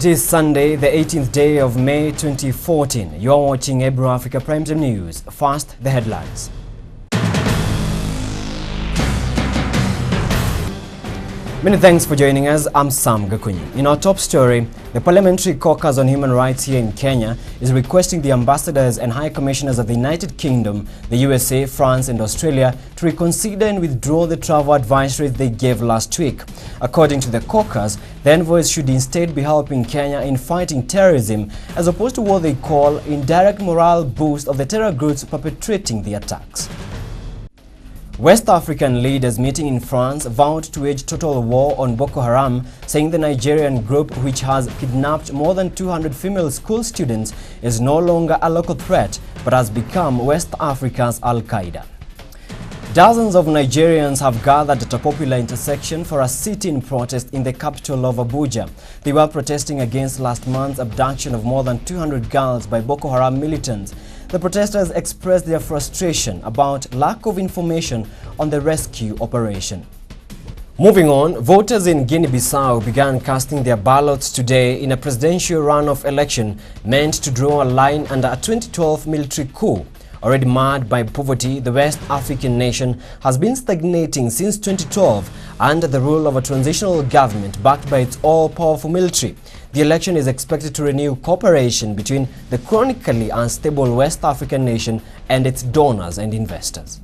It is Sunday, the 18th day of May 2014. You are watching Ebro Africa Primetime News. First, the headlines. Many thanks for joining us. I'm Sam Gakunyi. In our top story, the Parliamentary Caucus on Human Rights here in Kenya is requesting the ambassadors and high commissioners of the United Kingdom, the USA, France and Australia to reconsider and withdraw the travel advisories they gave last week. According to the caucus, the envoys should instead be helping Kenya in fighting terrorism as opposed to what they call indirect morale boost of the terror groups perpetrating the attacks. West African leaders meeting in France vowed to wage total war on Boko Haram, saying the Nigerian group, which has kidnapped more than 200 female school students, is no longer a local threat but has become West Africa's Al-Qaeda. Dozens of Nigerians have gathered at a popular intersection for a sit-in protest in the capital of Abuja. They were protesting against last month's abduction of more than 200 girls by Boko Haram militants. The protesters expressed their frustration about lack of information on the rescue operation. Moving on, voters in Guinea-Bissau began casting their ballots today in a presidential runoff election meant to draw a line under a 2012 military coup. Already marred by poverty, the West African nation has been stagnating since 2012 under the rule of a transitional government backed by its all-powerful military. The election is expected to renew cooperation between the chronically unstable West African nation and its donors and investors.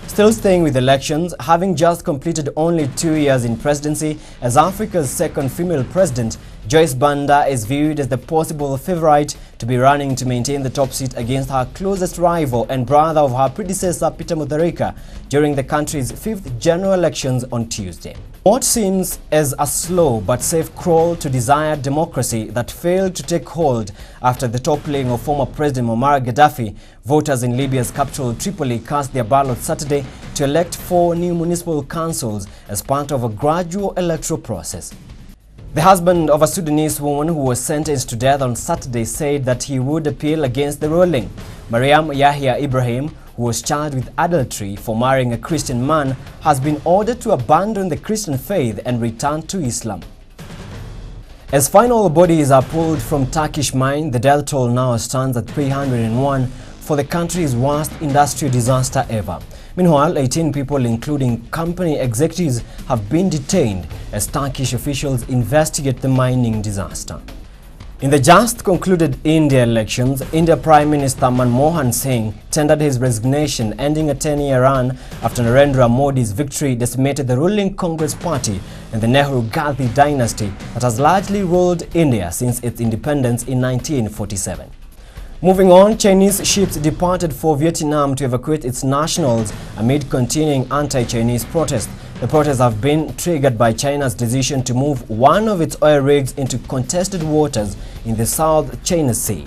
Still staying with elections, having just completed only 2 years in presidency as Africa's second female president, Joyce Banda is viewed as the possible favorite to be running to maintain the top seat against her closest rival and brother of her predecessor Peter Mutharika during the country's 5th general elections on Tuesday. What seems as a slow but safe crawl to desired democracy that failed to take hold after the toppling of former President Muammar Gaddafi, voters in Libya's capital Tripoli cast their ballots Saturday to elect 4 new municipal councils as part of a gradual electoral process. The husband of a Sudanese woman who was sentenced to death on Saturday said that he would appeal against the ruling. Mariam Yahya Ibrahim, who was charged with adultery for marrying a Christian man, has been ordered to abandon the Christian faith and return to Islam. As final bodies are pulled from Turkish mine, the death toll now stands at 301 for the country's worst industrial disaster ever. Meanwhile, 18 people, including company executives, have been detained as Turkish officials investigate the mining disaster. In the just concluded India elections, India Prime Minister Manmohan Singh tendered his resignation, ending a 10-year run after Narendra Modi's victory decimated the ruling Congress party and the Nehru-Gandhi dynasty that has largely ruled India since its independence in 1947. Moving on, Chinese ships departed for Vietnam to evacuate its nationals amid continuing anti-Chinese protests. The protests have been triggered by China's decision to move one of its oil rigs into contested waters in the South China Sea.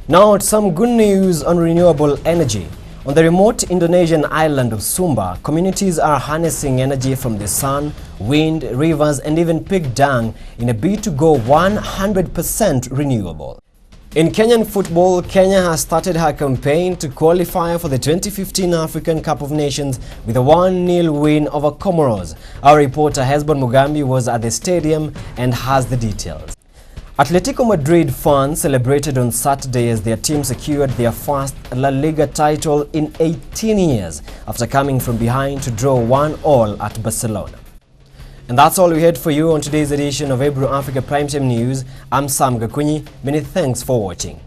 Now, some good news on renewable energy. On the remote Indonesian island of Sumba, communities are harnessing energy from the sun, wind, rivers and even pig dung in a bid to go 100% renewable. In Kenyan football, Kenya has started her campaign to qualify for the 2015 African Cup of Nations with a 1-0 win over Comoros. Our reporter Hesbon Mugambi was at the stadium and has the details. Atletico Madrid fans celebrated on Saturday as their team secured their first La Liga title in 18 years after coming from behind to draw 1-1 at Barcelona. And that's all we had for you on today's edition of Ebro Africa Primetime News. I'm Sam Gakunyi. Many thanks for watching.